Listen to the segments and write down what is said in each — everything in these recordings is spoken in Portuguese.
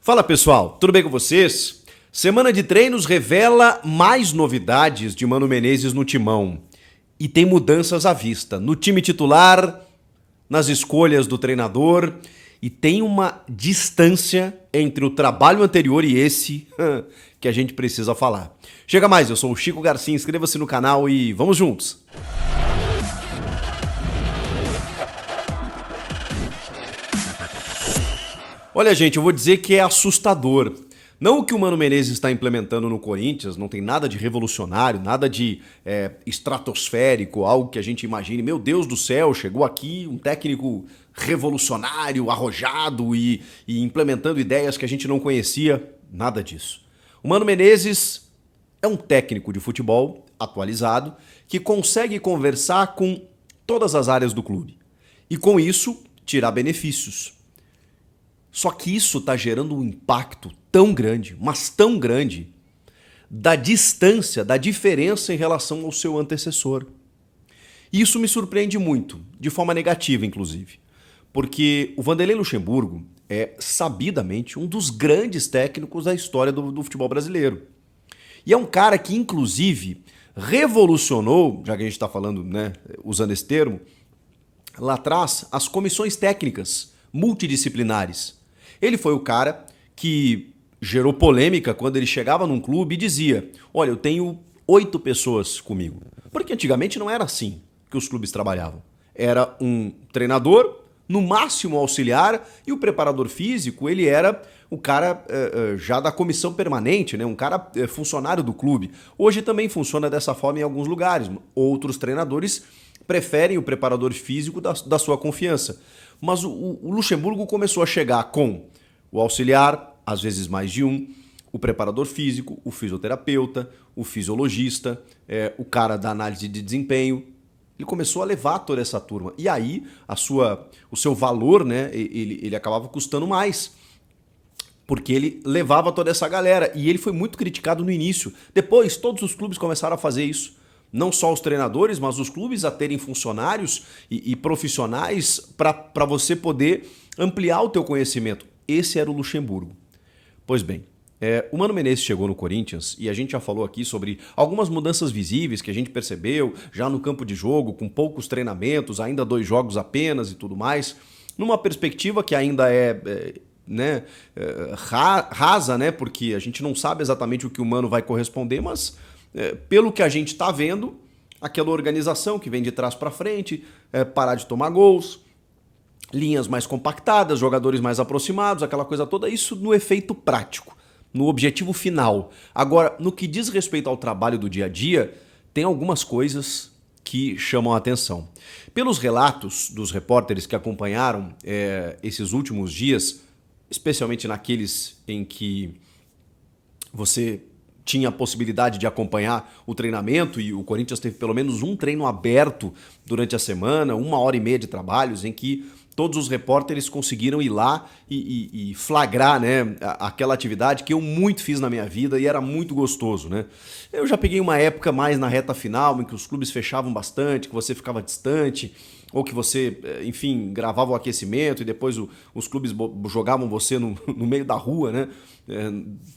Fala pessoal, tudo bem com vocês? Semana de treinos revela mais novidades de Mano Menezes no timão. E tem mudanças à vista no time titular, nas escolhas do treinador, e tem uma distância entre o trabalho anterior e esse que a gente precisa falar. Chega mais, eu sou o Chico Garcia, inscreva-se no canal e vamos juntos! Olha, gente, eu vou dizer que é assustador. Não o que o Mano Menezes está implementando no Corinthians, não tem nada de revolucionário, nada de estratosférico, algo que a gente imagine, meu Deus do céu, chegou aqui um técnico revolucionário, arrojado e implementando ideias que a gente não conhecia, nada disso. O Mano Menezes é um técnico de futebol atualizado que consegue conversar com todas as áreas do clube e com isso tirar benefícios. Só que isso está gerando um impacto tão grande, mas tão grande, da distância, da diferença em relação ao seu antecessor. E isso me surpreende muito, de forma negativa, inclusive. Porque o Vanderlei Luxemburgo é, sabidamente, um dos grandes técnicos da história do futebol brasileiro. E é um cara que, inclusive, revolucionou, já que a gente está falando, né, usando esse termo, lá atrás, as comissões técnicas multidisciplinares. Ele foi o cara que gerou polêmica quando ele chegava num clube e dizia: olha, eu tenho 8 pessoas comigo. Porque antigamente não era assim que os clubes trabalhavam. Era um treinador, no máximo auxiliar, e o preparador físico, ele era o cara já da comissão permanente, né? Um cara funcionário do clube. Hoje também funciona dessa forma em alguns lugares. Outros treinadores preferem o preparador físico da sua confiança. Mas o Luxemburgo começou a chegar com o auxiliar, às vezes mais de um, o preparador físico, o fisioterapeuta, o fisiologista, o cara da análise de desempenho. Ele começou a levar toda essa turma. E aí o seu valor, né, ele acabava custando mais. Porque ele levava toda essa galera. E ele foi muito criticado no início. Depois, todos os clubes começaram a fazer isso. Não só os treinadores, mas os clubes a terem funcionários e profissionais para você poder ampliar o teu conhecimento. Esse era o Luxemburgo. Pois bem, o Mano Menezes chegou no Corinthians e a gente já falou aqui sobre algumas mudanças visíveis que a gente percebeu já no campo de jogo, com poucos treinamentos, ainda 2 jogos apenas e tudo mais, numa perspectiva que ainda rasa, né? Porque a gente não sabe exatamente o que o Mano vai corresponder, mas pelo que a gente está vendo, aquela organização que vem de trás para frente, parar de tomar gols, linhas mais compactadas, jogadores mais aproximados, aquela coisa toda, isso no efeito prático, no objetivo final. Agora, no que diz respeito ao trabalho do dia a dia, tem algumas coisas que chamam a atenção. Pelos relatos dos repórteres que acompanharam esses últimos dias, especialmente naqueles em que você tinha a possibilidade de acompanhar o treinamento, e o Corinthians teve pelo menos um treino aberto durante a semana, 1h30 de trabalhos, em que todos os repórteres conseguiram ir lá e flagrar, né, aquela atividade que eu muito fiz na minha vida e era muito gostoso, né? Eu já peguei uma época mais na reta final, em que os clubes fechavam bastante, que você ficava distante, ou que você, enfim, gravava o aquecimento e depois os clubes jogavam você no meio da rua, né?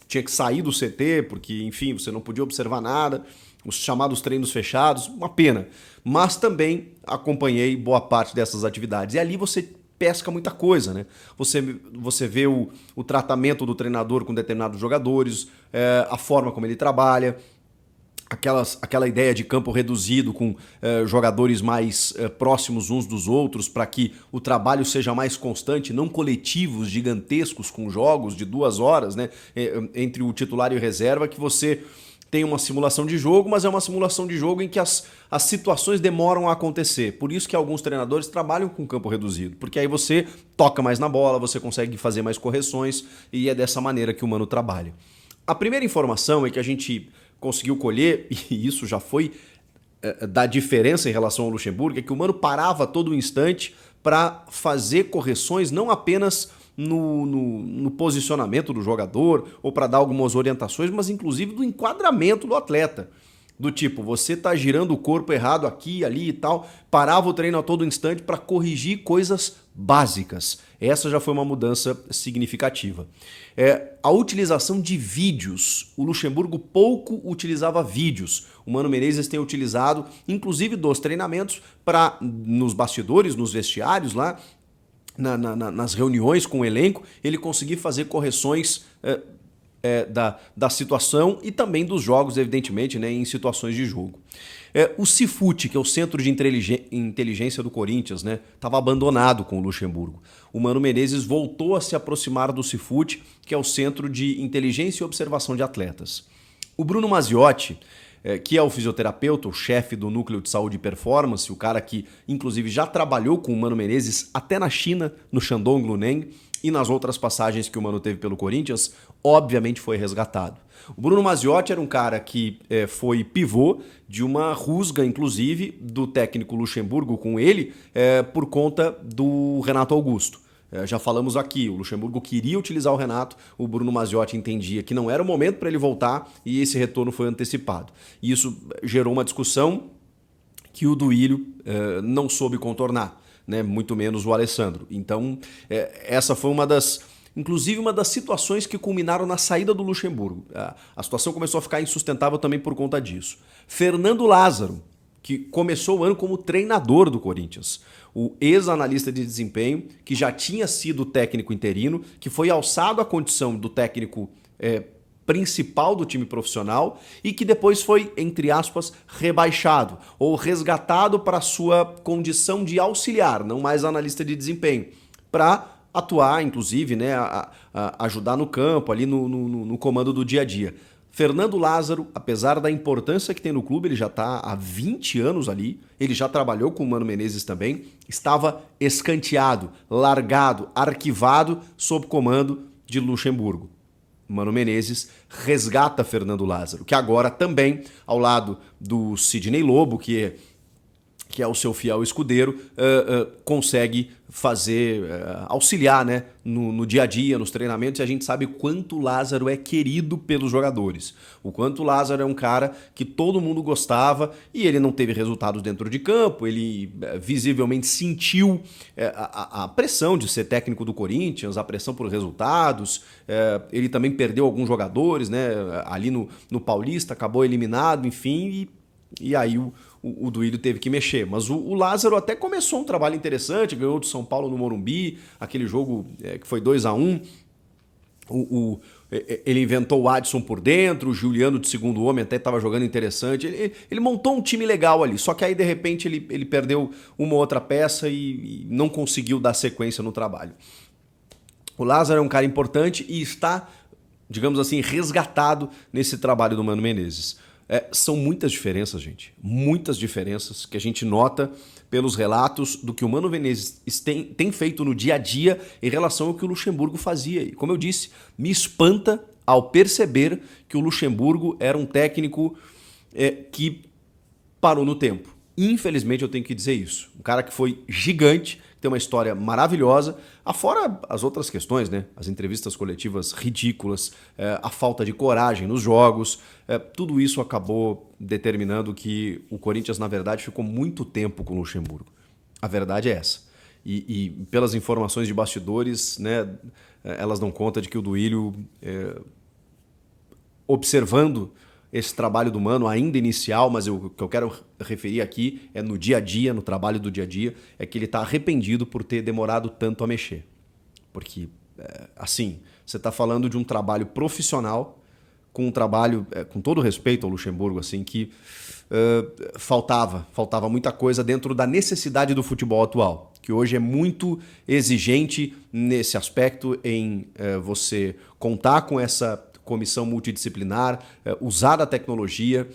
Tinha que sair do CT porque, enfim, você não podia observar nada, os chamados treinos fechados, uma pena. Mas também acompanhei boa parte dessas atividades. E ali você pesca muita coisa, né? Você vê o tratamento do treinador com determinados jogadores, a forma como ele trabalha, aquela ideia de campo reduzido com jogadores mais próximos uns dos outros para que o trabalho seja mais constante, não coletivos gigantescos com jogos de 2 horas, né, entre o titular e o reserva, que você tem uma simulação de jogo, mas é uma simulação de jogo em que as situações demoram a acontecer. Por isso que alguns treinadores trabalham com campo reduzido, porque aí você toca mais na bola, você consegue fazer mais correções e é dessa maneira que o Mano trabalha. A primeira informação é que a gente conseguiu colher, e isso já foi da diferença em relação ao Luxemburgo, é que o Mano parava a todo instante para fazer correções não apenas no posicionamento do jogador ou para dar algumas orientações, mas inclusive do enquadramento do atleta. Do tipo, você tá girando o corpo errado aqui, ali e tal, parava o treino a todo instante para corrigir coisas básicas. Essa já foi uma mudança significativa. A utilização de vídeos. O Luxemburgo pouco utilizava vídeos. O Mano Menezes tem utilizado, inclusive dos treinamentos, para nos bastidores, nos vestiários lá, nas reuniões com o elenco, ele conseguir fazer correções da situação e também dos jogos, evidentemente, né, em situações de jogo. O Cifute, que é o centro de inteligência do Corinthians, né, estava abandonado com o Luxemburgo. O Mano Menezes voltou a se aproximar do Cifute, que é o centro de inteligência e observação de atletas. O Bruno Maziotti, que é o fisioterapeuta, o chefe do Núcleo de Saúde e Performance, o cara que, inclusive, já trabalhou com o Mano Menezes até na China, no Shandong Luneng, e nas outras passagens que o Mano teve pelo Corinthians, obviamente foi resgatado. O Bruno Maziotti era um cara que foi pivô de uma rusga, inclusive, do técnico Luxemburgo com ele, por conta do Renato Augusto. Já falamos aqui, o Luxemburgo queria utilizar o Renato, o Bruno Maziotti entendia que não era o momento para ele voltar e esse retorno foi antecipado. E isso gerou uma discussão que o Duílio não soube contornar, né? Muito menos o Alessandro. Então, essa foi inclusive uma das situações que culminaram na saída do Luxemburgo. A situação começou a ficar insustentável também por conta disso. Fernando Lázaro, que começou o ano como treinador do Corinthians. O ex-analista de desempenho, que já tinha sido técnico interino, que foi alçado à condição do técnico principal do time profissional e que depois foi, entre aspas, rebaixado ou resgatado para sua condição de auxiliar, não mais analista de desempenho, para atuar, inclusive, né, ajudar no campo, ali no comando do dia a dia. Fernando Lázaro, apesar da importância que tem no clube, ele já está há 20 anos ali, ele já trabalhou com o Mano Menezes também, estava escanteado, largado, arquivado sob comando de Luxemburgo. Mano Menezes resgata Fernando Lázaro, que agora também, ao lado do Sidney Lobo, que é o seu fiel escudeiro, consegue fazer, auxiliar, né, no dia a dia, nos treinamentos, e a gente sabe o quanto o Lázaro é querido pelos jogadores. O quanto o Lázaro é um cara que todo mundo gostava e ele não teve resultados dentro de campo, ele visivelmente sentiu a pressão de ser técnico do Corinthians, a pressão por resultados, ele também perdeu alguns jogadores, né, ali no Paulista, acabou eliminado, enfim, e aí o Duílio teve que mexer. Mas o Lázaro até começou um trabalho interessante, ganhou do São Paulo no Morumbi, aquele jogo que foi 2-1. Ele inventou o Adson por dentro, o Juliano de segundo homem até estava jogando interessante. Ele montou um time legal ali, só que aí de repente ele perdeu uma outra peça e não conseguiu dar sequência no trabalho. O Lázaro é um cara importante e está, digamos assim, resgatado nesse trabalho do Mano Menezes. São muitas diferenças, gente. Muitas diferenças que a gente nota pelos relatos do que o Mano Menezes tem feito no dia a dia em relação ao que o Luxemburgo fazia. E, como eu disse, me espanta ao perceber que o Luxemburgo era um técnico que parou no tempo. Infelizmente, eu tenho que dizer isso. Um cara que foi gigante, tem uma história maravilhosa, afora as outras questões, né? As entrevistas coletivas ridículas, a falta de coragem nos jogos, tudo isso acabou determinando que o Corinthians, na verdade, ficou muito tempo com o Luxemburgo. A verdade é essa. E pelas informações de bastidores, né, elas dão conta de que o Duílio, observando esse trabalho do Mano ainda inicial, mas o que eu quero referir aqui é no dia a dia, no trabalho do dia a dia, é que ele está arrependido por ter demorado tanto a mexer. Porque, assim, você está falando de um trabalho profissional, com um trabalho, com todo respeito ao Luxemburgo, assim, que faltava muita coisa dentro da necessidade do futebol atual, que hoje é muito exigente nesse aspecto em você contar com essa comissão multidisciplinar, usar a tecnologia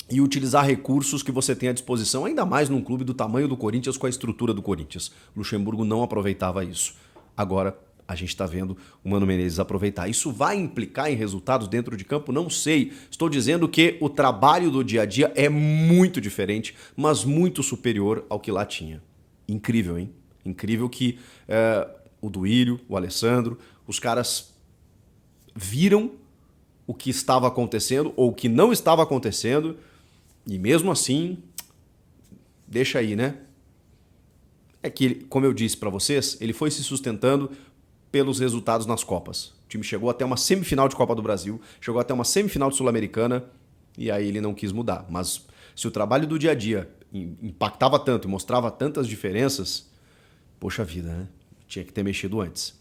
e utilizar recursos que você tem à disposição, ainda mais num clube do tamanho do Corinthians, com a estrutura do Corinthians. Luxemburgo não aproveitava isso. Agora a gente está vendo o Mano Menezes aproveitar. Isso vai implicar em resultados dentro de campo? Não sei. Estou dizendo que o trabalho do dia a dia é muito diferente, mas muito superior ao que lá tinha. Incrível, hein? Incrível que o Duílio, o Alessandro, os caras viram o que estava acontecendo ou o que não estava acontecendo e mesmo assim, deixa aí, né? é que, como eu disse para vocês, ele foi se sustentando pelos resultados nas Copas. O time chegou até uma semifinal de Copa do Brasil, chegou até uma semifinal de Sul-Americana e aí ele não quis mudar. Mas se o trabalho do dia a dia impactava tanto e mostrava tantas diferenças, poxa vida, né? Tinha que ter mexido antes.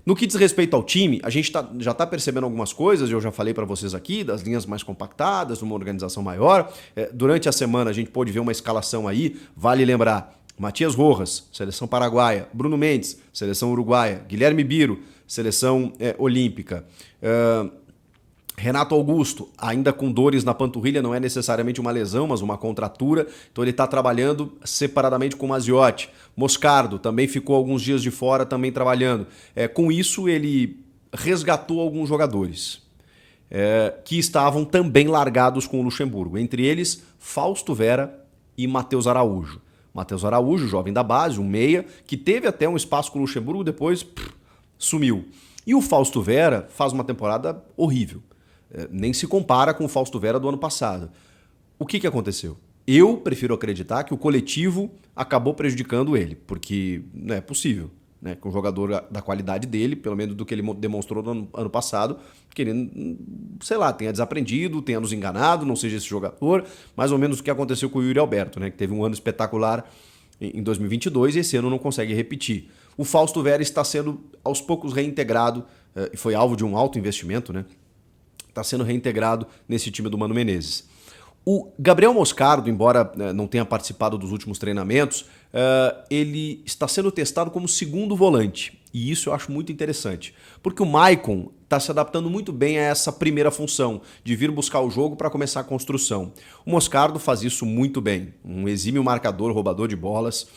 No que diz respeito ao time, a gente já está percebendo algumas coisas, eu já falei para vocês aqui, das linhas mais compactadas, uma organização maior. Durante a semana a gente pôde ver uma escalação aí, vale lembrar, Matias Rojas, seleção paraguaia, Bruno Mendes, seleção uruguaia, Guilherme Biro, seleção olímpica, Renato Augusto, ainda com dores na panturrilha, não é necessariamente uma lesão, mas uma contratura, então ele está trabalhando separadamente com o Maziotti. Moscardo também ficou alguns dias de fora, também trabalhando. Com isso, ele resgatou alguns jogadores que estavam também largados com o Luxemburgo, entre eles Fausto Vera e Matheus Araújo. Matheus Araújo, jovem da base, um meia, que teve até um espaço com o Luxemburgo, depois sumiu. E o Fausto Vera faz uma temporada horrível. Nem se compara com o Fausto Vera do ano passado. O que aconteceu? Eu prefiro acreditar que o coletivo acabou prejudicando ele, porque não é possível, né, que um jogador da qualidade dele, pelo menos do que ele demonstrou no ano passado, que ele, sei lá, tenha desaprendido, tenha nos enganado, não seja esse jogador, mais ou menos o que aconteceu com o Yuri Alberto, né, que teve um ano espetacular em 2022 e esse ano não consegue repetir. O Fausto Vera está sendo aos poucos reintegrado, e foi alvo de um alto investimento, né? Está sendo reintegrado nesse time do Mano Menezes. O Gabriel Moscardo, embora não tenha participado dos últimos treinamentos, ele está sendo testado como segundo volante. E isso eu acho muito interessante. Porque o Maicon está se adaptando muito bem a essa primeira função, de vir buscar o jogo para começar a construção. O Moscardo faz isso muito bem. Um exímio marcador, roubador de bolas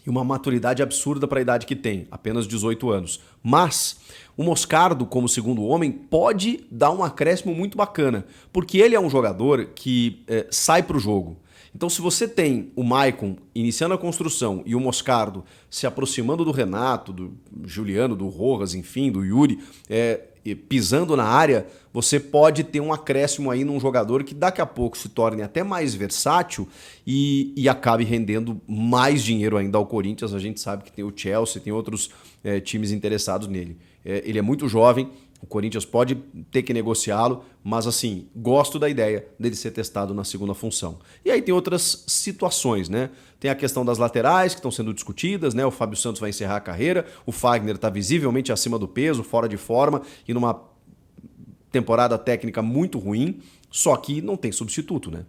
e uma maturidade absurda para a idade que tem, apenas 18 anos. Mas o Moscardo, como segundo homem, pode dar um acréscimo muito bacana, porque ele é um jogador que sai para o jogo. Então, se você tem o Maicon iniciando a construção e o Moscardo se aproximando do Renato, do Juliano, do Rojas, enfim, do Yuri, pisando na área, você pode ter um acréscimo aí num jogador que daqui a pouco se torne até mais versátil e acabe rendendo mais dinheiro ainda ao Corinthians. A gente sabe que tem o Chelsea, tem outros times interessados nele. Ele é muito jovem, o Corinthians pode ter que negociá-lo, mas assim, gosto da ideia dele ser testado na segunda função. E aí tem outras situações, né? Tem a questão das laterais que estão sendo discutidas, né? O Fábio Santos vai encerrar a carreira, o Fagner está visivelmente acima do peso, fora de forma e numa temporada técnica muito ruim, só que não tem substituto, né?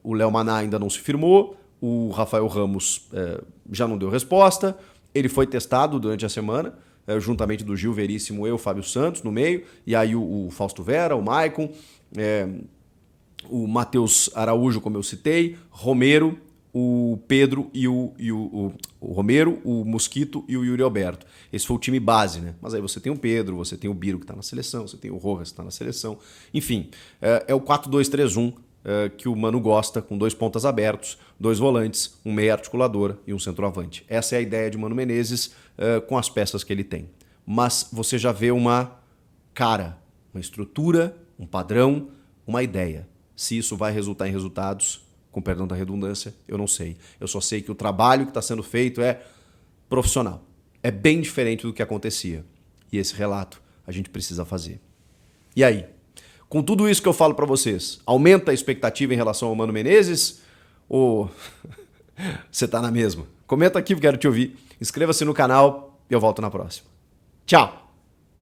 O Léo Maná ainda não se firmou, o Rafael Ramos já não deu resposta, ele foi testado durante a semana, juntamente do Gil Veríssimo e o Fábio Santos no meio, e aí o Fausto Vera, o Maicon, o Matheus Araújo, como eu citei, Romero, o Pedro e o Romero, o Mosquito e o Yuri Alberto. Esse foi o time base, né? Mas aí você tem o Pedro, você tem o Biro que está na seleção, você tem o Rojas que está na seleção. Enfim, é o 4-2-3-1 que o Mano gosta, com 2 pontas abertos, 2 volantes, um meia articulador e um centroavante. Essa é a ideia de Mano Menezes com as peças que ele tem. Mas você já vê uma cara, uma estrutura, um padrão, uma ideia. Se isso vai resultar em resultados, com perdão da redundância, eu não sei. Eu só sei que o trabalho que está sendo feito é profissional. É bem diferente do que acontecia. E esse relato a gente precisa fazer. E aí? Com tudo isso que eu falo para vocês, aumenta a expectativa em relação ao Mano Menezes? Ou você tá na mesma? Comenta aqui, eu quero te ouvir. Inscreva-se no canal e eu volto na próxima. Tchau!